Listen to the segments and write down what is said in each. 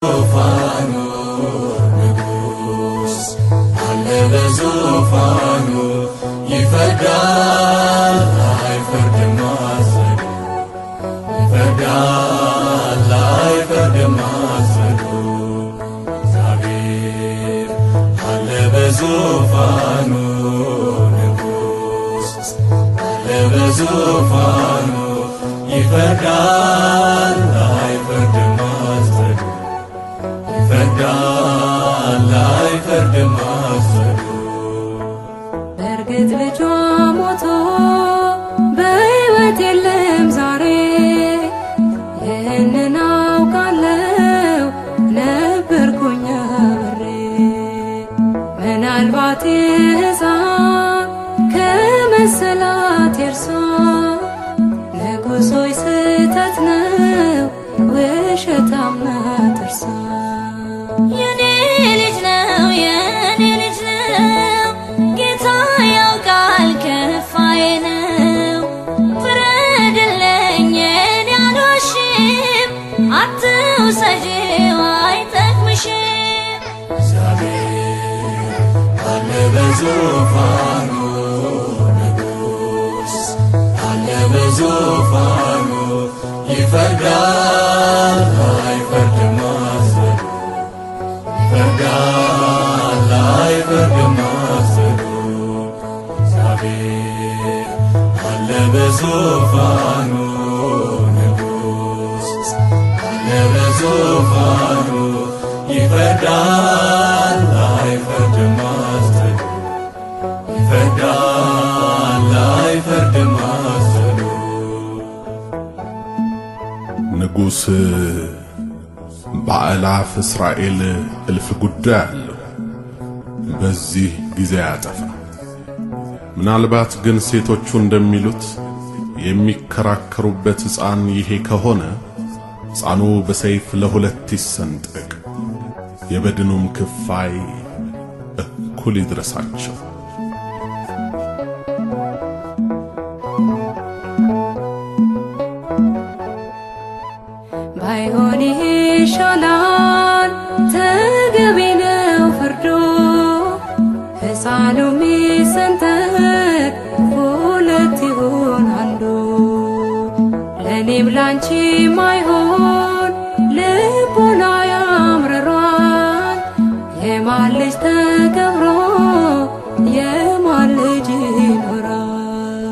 ዙፋኑ ንጉስ አለ በዙፋኑ ይፈርዳል አይፈርድም አዘኑ ይፈርዳል አይፈርድም አዘኑ እግዚአብሔር አለ በዙፋኑ ንጉስ አለ በዙፋኑ ይፈርዳል አይፈርድም አዘኑ ይፈርዳል አይፈርድም አዘኑ በእርግጥ ልጇ ሞቶ በሕይወት የለም ዛሬ ይህንን አውቃለሁ ነበርኩኝ አብሬ ምናልባት ሕፃን ከመሰላት የእርሷ ንጉሥ ሆይ ስህተት ነው ውሸታም ናት እርሷ የኔ ልጅ ነው የኔ ልጅ ነው ጌታ ያውቃል ከፋዬ ነው ፍረድልኝ እኔ አልዋሽም አትውሰጂው አይጠቅምሽም እግዚአብሔር አለ በዙፋኑ ንጉስ አለ በዙፋኑ ይፈርዳል አይፈርድም አዘኑ ይፈርዳል አይፈርድም አዘኑ እግዚአብሔር አለ በዙፋኑ ንጉስ አለ በዙፋኑ ይፈርዳል አይፈርድም አዘኑ ይፈርዳል አይፈርድም አዘኑ ንጉስ በአላፍ እስራኤል እልፍ ጉዳይ አለው በዚህ ጊዜ ያጠፋ ምናልባት ግን ሴቶቹ እንደሚሉት የሚከራከሩበት ሕፃን ይሄ ከሆነ ሕፃኑ በሰይፍ ለሁለት ይሰንጠቅ የበድኑም ክፋይ እኩል ይድረሳቸው ባይሆን ይሻላል ተገቢ ነው ፍርዶ ሕፃኑ ሚሰንጠቅ ሁለት ይሁን አንዱ ለኔም ላንቺም አይሆን ልቦና ያምርሯል የማን ልጅ ተከብሮ የማን ልጅ ይኖራል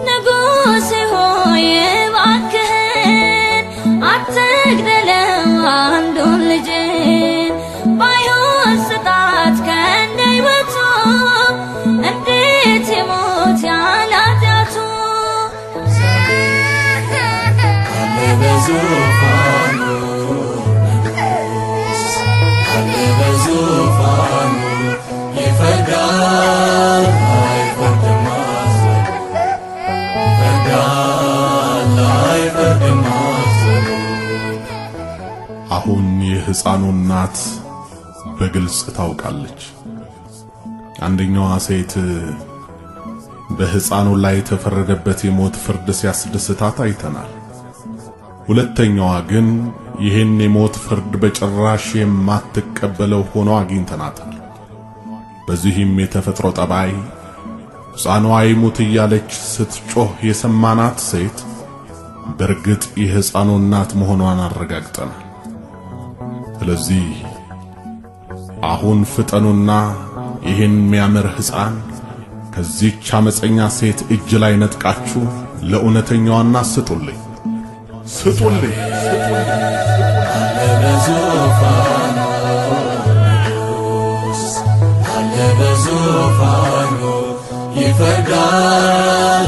ንጉሥ ሆይ እባክህን አትግደለው አንዱን ልጅን ባይሆን ስጣት ከእንደ ሕይወቱ እንዴት ይሞት ያለ ኃጢአቱ አለ በዙፋኑ ንጉስ አለ በዙፋኑ ይፈርዳል አይፈርድም አዘኑ ይፈርዳል አይፈርድም አዘኑ አሁን የሕፃኑ እናት በግልጽ ታውቃለች አንደኛዋ ሴት በሕፃኑ ላይ የተፈረደበት የሞት ፍርድ ሲያስደስታት አይተናል ሁለተኛዋ ግን ይህን የሞት ፍርድ በጭራሽ የማትቀበለው ሆኖ አግኝተናታል በዚህም የተፈጥሮ ጠባይ ሕፃኑ አይሙት እያለች ስትጮህ የሰማናት ሴት በእርግጥ የሕፃኑ እናት መሆኗን አረጋግጠናል ስለዚህ አሁን ፍጠኑና ይህን የሚያምር ሕፃን ከዚህች አመፀኛ ሴት እጅ ላይ ነጥቃችሁ ለእውነተኛዋና ስጡልኝ አለ በዙፋኑ ንጉስ አለ በዙፋኑ ይፈርዳል